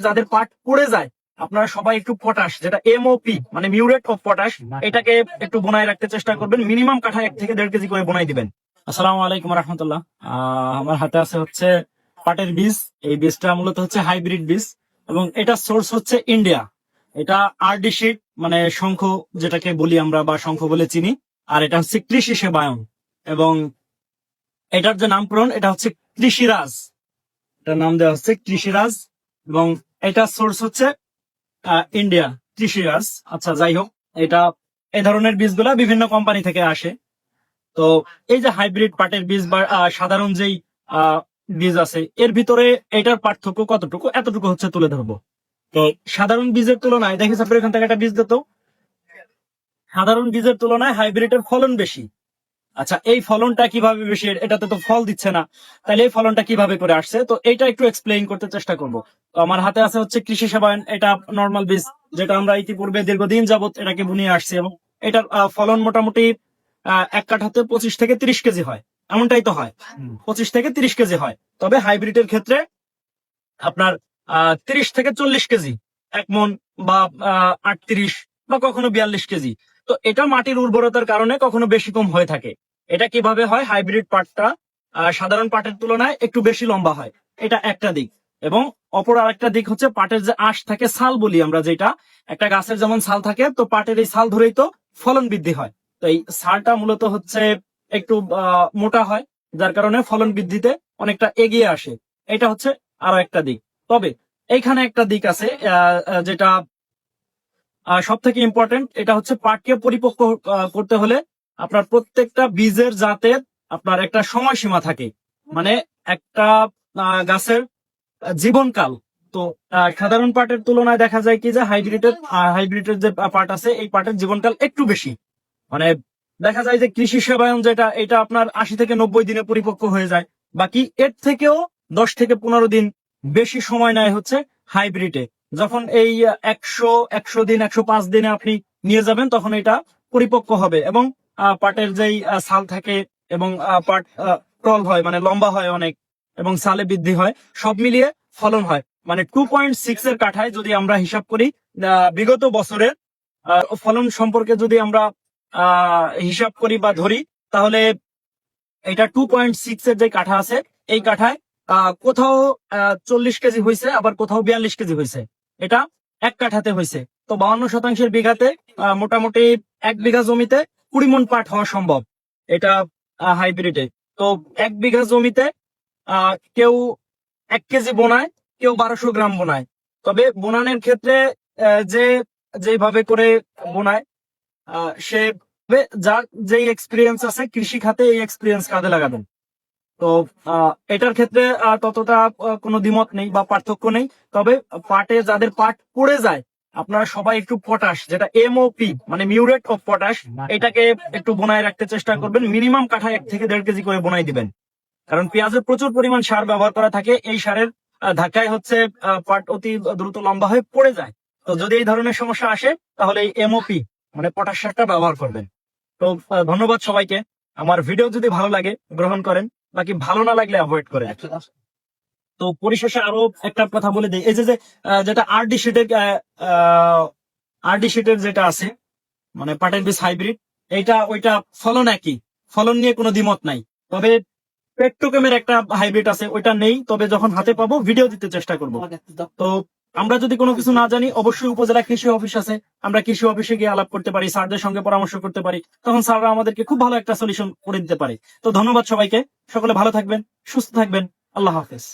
যাদের পাট পড়ে যায় আপনারা সবাই একটু পটাশ, যেটা এমওপি মানে মিউরেট অফ পটাশ, এটাকে একটু বোনায় রাখতে চেষ্টা করবেন। মিনিমাম কাঠা 1 থেকে 1.5 কেজি করে বোনাই দিবেন। আসসালামু আলাইকুম রহমতুল্লাহ। আমার হাতে আছে হচ্ছে পাটের বীজ। এই বীজটা মূলত হচ্ছে হাইব্রিড বীজ এবং এটা সোর্স হচ্ছে ইন্ডিয়া। এটা আরডি শিট মানে শঙ্খ যেটাকে বলি আমরা বা শঙ্খ বলে চিনি, আর এটা হচ্ছে কৃষি সেবায়ন এবং এটার যে নামকরণ এটা হচ্ছে কৃষিরাজ। এটার নাম দেওয়া হচ্ছে কৃষিরাজ এবং এটা সোর্স হচ্ছে ইন্ডিয়া কৃষিরাজ। আচ্ছা, যাই হোক, এটা এই ধরনের বীজগুলা বিভিন্ন কোম্পানি থেকে আসে। তো এই যে হাইব্রিড পাটের বীজ বা সাধারণ যেই বীজ আছে এর ভিতরে এটার পার্থক্য কতটুকু এতটুকু হচ্ছে তুলে ধরবো। তো সাধারণ বীজের তুলনায় দেখি আপনার এখান থেকে একটা বীজ দিত, সাধারণ বীজের তুলনায় হাইব্রিডের ফলন বেশি। আচ্ছা, এই ফলনটা কিভাবে বেশি? এটাতে তো ফল দিচ্ছে না, তাহলে এই ফলনটা কিভাবে করে আসছে? তো এটা একটু এক্সপ্লেইন করতে চেষ্টা করব। তো আমার হাতে আছে হচ্ছে কৃষি সেবায়ন, এটা নর্মাল বীজ যেটা আমরা ইতিপূর্বে দীর্ঘদিন যাবত এটাকে বুনিয়ে আসছি এবং এটার ফলন মোটামুটি এক কাঠাতে 25 থেকে 30 কেজি হয়, এমনটাই তো হয়, 25 থেকে 30 কেজি হয়। তবে হাইব্রিডের ক্ষেত্রে আপনার 30 থেকে 40 কেজি, 1 মণ বা 38 বা কখনো 42 কেজি। তো এটা মাটির উর্বরতার কারণে কখনো বেশি কম হয়ে থাকে। এটা কিভাবে হয়? হাইব্রিড পাটটা সাধারণ পাটের তুলনায় একটু বেশি লম্বা হয়, এটা একটা দিক। এবং অপর আরেকটা দিক হচ্ছে পাটের যে আঁশ থাকে, ছাল বলি আমরা, যেটা একটা গাছের যেমন ছাল থাকে, তো পাটের এই ছাল ধরেই তো ফলন বৃদ্ধি হয়। তো এই ছালটা মূলত হচ্ছে একটু মোটা হয়, যার কারণে ফলন বৃদ্ধিতে অনেকটা এগিয়ে আসে। এটা হচ্ছে আরো একটা দিক। তবে এইখানে একটা দিক আছে যেটা সব থেকে ইম্পর্টেন্ট। এটা হচ্ছে পাটকে পরিপক্ক করতে হলে আপনার প্রত্যেকটা বীজের জাতের আপনার একটা সময়সীমা থাকে, মানে একটা গাছের জীবনকাল। তো সাধারণ পাটের তুলনায় দেখা যায় কি যে হাইব্রিডের যে পাট আছে এই পাটের জীবনকাল একটু বেশি। মানে দেখা যায় যে কৃষি সেবায়ন যেটা, এটা আপনার 80 থেকে 90 দিনে পরিপক্ক হয়ে যায়। বাকি এর থেকেও 10 থেকে 15 দিন বেশি সময় নেয় হচ্ছে হাইব্রিডে। যখন এই 100 দিন 105 দিনে আপনি নিয়ে যাবেন তখন এটা পরিপক্ক হবে এবং পাটের যেই ছাল থাকে এবং পাট টল হয়, মানে লম্বা হয় অনেক এবং ছালে বৃদ্ধি হয়, সব মিলিয়ে ফলন হয়। মানে 2.6 এর কাঠায় যদি আমরা হিসাব করি বিগত বছরের ফলন সম্পর্কে যদি আমরা হিসাব করি বা ধরি, তাহলে এটা 2.6 এর যে কাঠা আছে এই কাঠায় কোথাও 40 কেজি হয়েছে, আবার কোথাও 42 কেজি হয়েছে। এটা এক কাঠাতে হয়েছে। তো 52% বিঘাতে মোটামুটি 1 বিঘা জমিতে 20 মণ পাট হওয়া সম্ভব এটা হাইব্রিডে। তো 1 বিঘা জমিতে কেউ 1 কেজি বোনায়, কেউ 1200 গ্রাম বোনায়। তবে বোনানের ক্ষেত্রে যে যেভাবে করে বোনায় সে যার যেই এক্সপিরিয়েন্স আছে কৃষি খাতে, এই এক্সপিরিয়েন্স কাজে লাগাবেন। তো এটার ক্ষেত্রে ততটা কোনো দ্বিমত নেই বা পার্থক্য নেই। তবে পাটে যাদের পাট পড়ে যায় আপনারা সবাই একটু পটাশ, যেটা এমওপি মানে মিউরেট অফ পটাশ, এটাকে একটু বোনায় রাখতে চেষ্টা করবেন। মিনিমাম কাঠা 1 থেকে 1.5 কেজি করে বোনাই দিবেন, কারণ পেঁয়াজে প্রচুর পরিমাণ সার ব্যবহার করা থাকে। এই সারের ধাক্কায় হচ্ছে পাট অতি দ্রুত লম্বা হয়ে পড়ে যায়। তো যদি এই ধরনের সমস্যা আসে তাহলে এই এমওপি মানে পটাশ সারটা ব্যবহার করবেন। তো ধন্যবাদ সবাইকে। আমার ভিডিও যদি ভালো লাগে গ্রহণ করেন, বাকি ভালো না লাগলে অ্যাভয়েড করেন। তো পরিশেষে আরো একটা কথা বলে দিই, এই যে যেটা আরডি শিটের যেটা আছে মানে পাটের বীজ হাইব্রিড, এইটা ওইটা ফলন একই, ফলন নিয়ে কোনো দ্বিমত নাই। তবে পেট্রোকেমের একটা হাইব্রিড আছে, ওইটা নেই। তবে যখন হাতে পাবো ভিডিও দিতে চেষ্টা করব। তো আমরা যদি কোনো কিছু না জানি অবশ্যই উপজেলা কৃষি অফিস আছে, আমরা কৃষি অফিসে গিয়ে আলাপ করতে পারি, স্যারদের সঙ্গে পরামর্শ করতে পারি, তখন স্যাররা আমাদেরকে খুব ভালো একটা সলিউশন করে দিতে পারে। তো ধন্যবাদ সবাইকে, সকলে ভালো থাকবেন, সুস্থ থাকবেন, আল্লাহ হাফেজ।